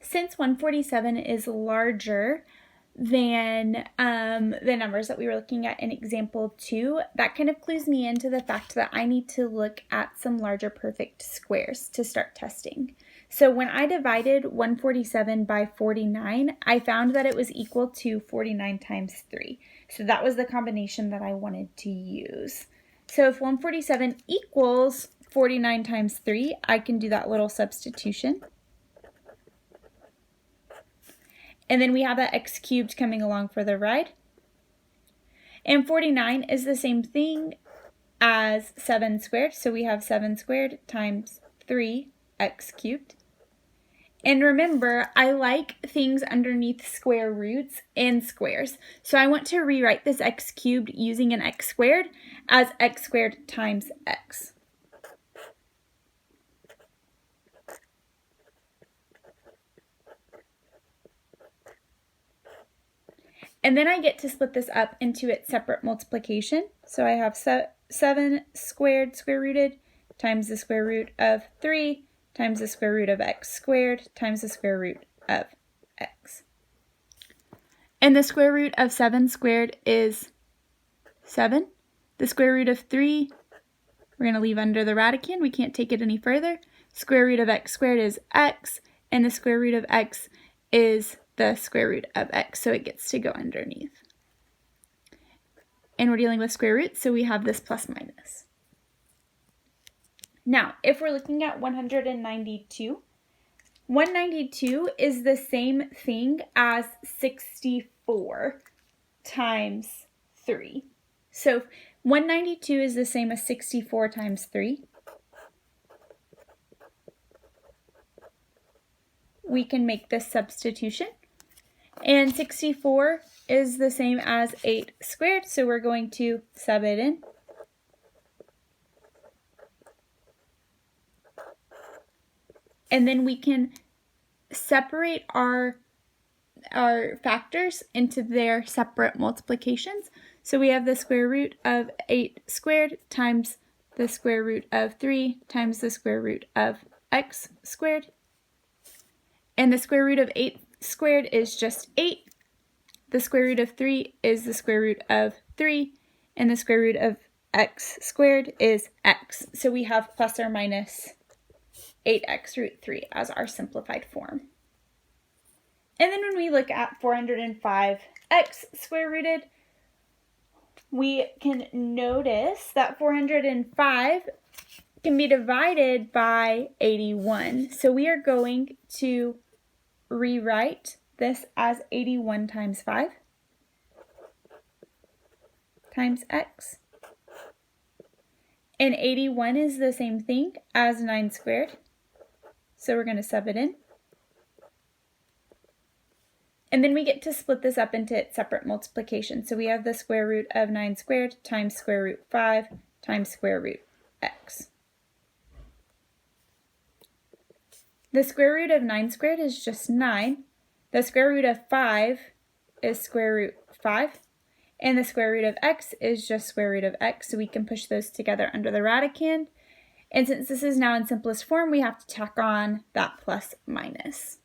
since 147 is larger than the numbers that we were looking at in example 2, that kind of clues me into the fact that I need to look at some larger perfect squares to start testing. So when I divided 147 by 49, I found that it was equal to 49 times 3. So that was the combination that I wanted to use. So if 147 equals 49 times 3, I can do that little substitution. And then we have that x cubed coming along for the ride. And 49 is the same thing as 7 squared. So we have 7 squared times 3x cubed. And remember, I like things underneath square roots and squares. So I want to rewrite this x cubed using an x squared as x squared times x. And then I get to split this up into its separate multiplication. So I have 7 squared square rooted times the square root of 3 times the square root of x squared times the square root of x. And the square root of 7 squared is 7. The square root of 3, we're going to leave under the radicand. We can't take it any further. Square root of x squared is x, and the square root of x is the square root of x, so it gets to go underneath. And we're dealing with square roots, so we have this plus minus. Now, if we're looking at 192, 192 is the same thing as 64 times 3. So 192 is the same as 64 times 3. We can make this substitution. And 64 is the same as 8 squared, so we're going to sub it in. And then we can separate our factors into their separate multiplications. So we have the square root of 8 squared times the square root of 3 times the square root of x squared. And the square root of 8 squared is just 8. The square root of 3 is the square root of 3. And the square root of x squared is x. So we have plus or minus 8x root 3 as our simplified form. And then when we look at 405x square rooted, we can notice that 405 can be divided by 81. So we are going to rewrite this as 81 times 5 times x. And 81 is the same thing as 9 squared. So we're going to sub it in. And then we get to split this up into its separate multiplication. So we have the square root of 9 squared times square root 5 times square root x. The square root of 9 squared is just 9. The square root of 5 is square root 5. And the square root of x is just square root of x. So we can push those together under the radicand. And since this is now in simplest form, we have to tack on that plus minus.